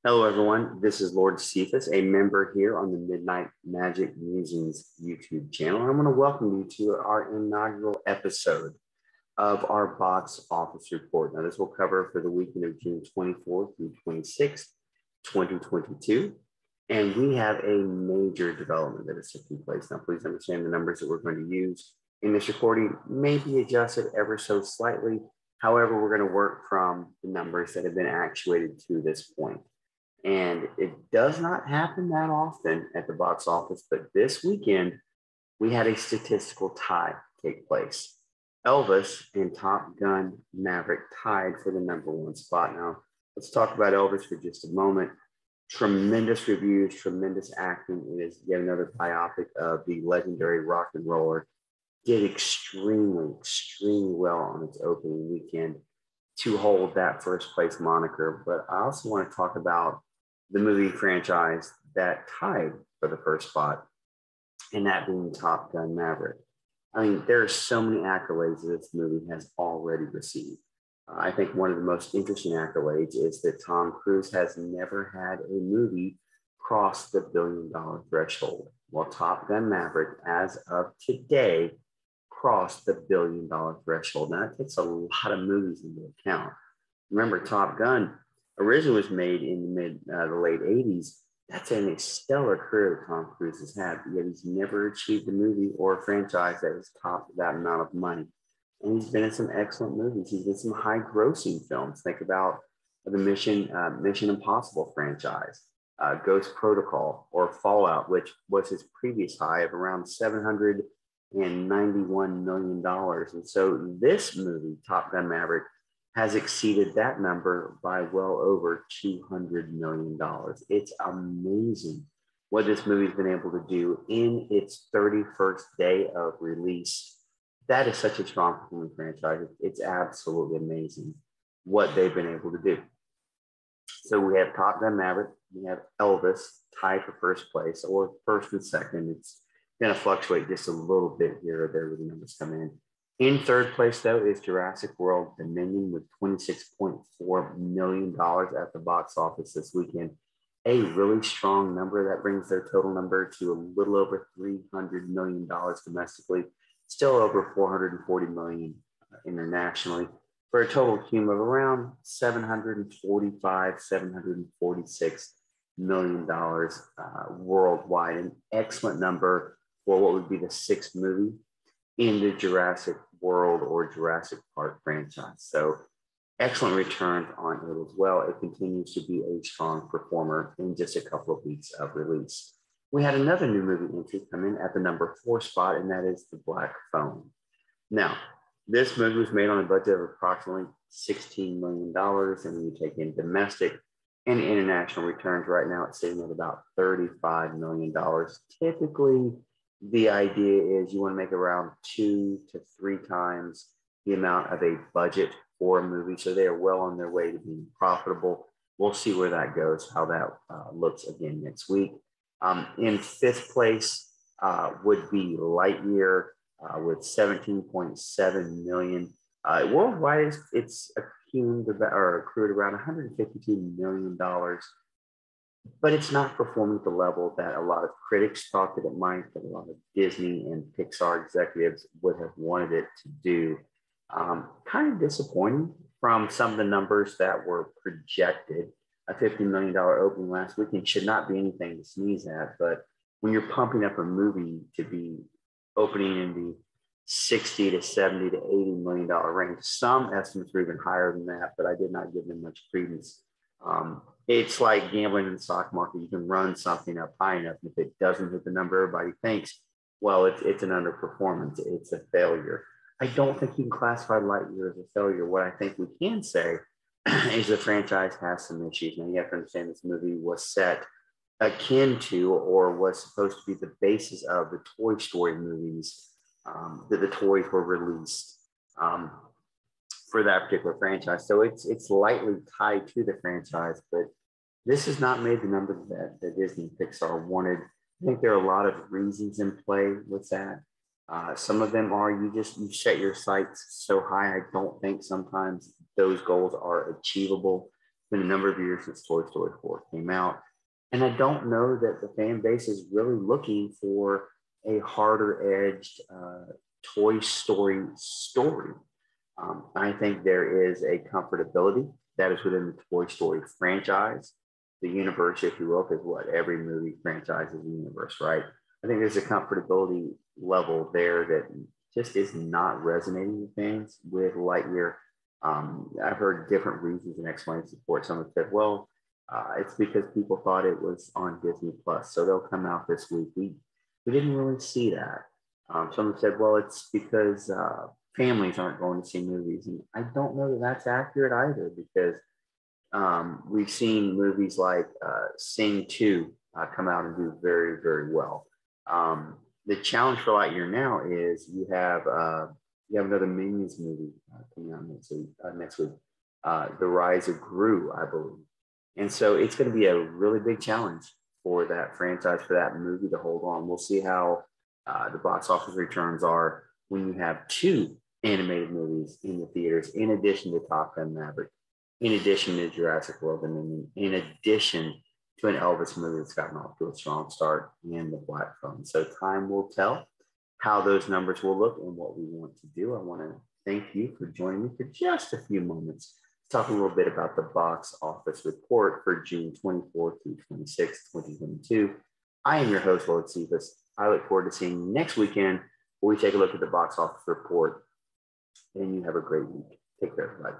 Hello, everyone. This is Lord Cephas, a member here on the Midnight Magic Musings YouTube channel. I'm going to welcome you to our inaugural episode of our box office report. Now, this will cover for the weekend of June 24th through 26th, 2022. And we have a major development that is taking place. Now, please understand the numbers that we're going to use in this recording may be adjusted ever so slightly. However, we're going to work from the numbers that have been actuated to this point. And it does not happen that often at the box office, but this weekend, we had a statistical tie take place. Elvis and Top Gun Maverick tied for the #1 spot. Now, let's talk about Elvis for just a moment. Tremendous reviews, tremendous acting. It is yet another biopic of the legendary rock and roller. Did extremely well on its opening weekend to hold that first place moniker. But I also want to talk about the movie franchise that tied for the first spot, and that being Top Gun Maverick. I mean, there are so many accolades that this movie has already received. I think one of the most interesting accolades is that Tom Cruise has never had a movie cross the $1 billion threshold. Well, Top Gun Maverick, as of today, crossed the $1 billion threshold. Now, that takes a lot of movies into account. Remember, Top Gun originally was made in the late 80s. That's a stellar career that Tom Cruise has had, yet he's never achieved a movie or a franchise that has topped that amount of money. And he's been in some excellent movies. He's been in some high-grossing films. Think about the Mission Impossible franchise, Ghost Protocol, or Fallout, which was his previous high of around $791 million. And so this movie, Top Gun Maverick, has exceeded that number by well over $200 million. It's amazing what this movie's been able to do in its 31st day of release. That is such a strong performing franchise. It's absolutely amazing what they've been able to do. So we have Top Gun Maverick, we have Elvis tied for first place, or first and second. It's going to fluctuate just a little bit here or there where the numbers come in. In third place, though, is Jurassic World Dominion with $26.4 million at the box office this weekend. A really strong number that brings their total number to a little over $300 million domestically, still over $440 million internationally, for a total cume of around $746 million worldwide. An excellent number for what would be the sixth movie in the Jurassic World or Jurassic Park franchise. So excellent returns on it as well. It continues to be a strong performer in just a couple of weeks of release. We had another new movie entry come in at the #4 spot, and that is The Black Phone. Now, this movie was made on a budget of approximately $16 million, and when you take in domestic and international returns right now, it's sitting at about $35 million. Typically, the idea is you want to make around 2 to 3 times the amount of a budget for a movie. So they are well on their way to being profitable. We'll see where that goes, how that looks again next week. In fifth place would be Lightyear with $17.7 million. Worldwide, it's accrued around $152 million. But it's not performing at the level that a lot of critics thought that it might, that a lot of Disney and Pixar executives would have wanted it to do. Kind of disappointing from some of the numbers that were projected. A $50 million opening last weekend should not be anything to sneeze at, but when you're pumping up a movie to be opening in the $60 to $70 to $80 million range, some estimates were even higher than that, but I did not give them much credence. It's like gambling in the stock market. You can run something up high enough, and if it doesn't hit the number everybody thinks, well, it's an underperformance. It's a failure. I don't think you can classify Lightyear as a failure. What I think we can say is the franchise has some issues. Now, you have to understand this movie was set akin to, or was supposed to be the basis of, the Toy Story movies that the toys were released for that particular franchise. So it's lightly tied to the franchise, but this has not made the number that Disney and Pixar wanted. I think there are a lot of reasons in play with that. Some of them are you set your sights so high. I don't think sometimes those goals are achievable. been a number of years since Toy Story 4 came out. And I don't know that the fan base is really looking for a harder edged Toy Story story. I think there is a comfortability that is within the Toy Story franchise, the universe, if you will, because what every movie franchise is a universe, right? I think there's a comfortability level there that just is not resonating with fans with Lightyear. I've heard different reasons and explanations for it. Some have said, well, it's because people thought it was on Disney Plus, so they'll come out this week. We didn't really see that. Some have said, well, it's because families aren't going to see movies. And I don't know that that's accurate either, because we've seen movies like Sing 2 come out and do very, very well. The challenge for Lightyear now is you have another Minions movie coming out next week, The Rise of Gru, I believe. And so it's going to be a really big challenge for that franchise, for that movie to hold on. We'll see how the box office returns are when you have two animated movies in the theaters, in addition to Top Gun Maverick, in addition to Jurassic World, and in addition to an Elvis movie that's gotten off to a strong start, and The Black Phone. So time will tell how those numbers will look and what we want to do. I want to thank you for joining me for just a few moments to talk a little bit about the box office report for June 24th through 26th, 2022. I am your host, Lord Cephas. I look forward to seeing you next weekend where we take a look at the box office report. And you have a great week. Take care, everybody.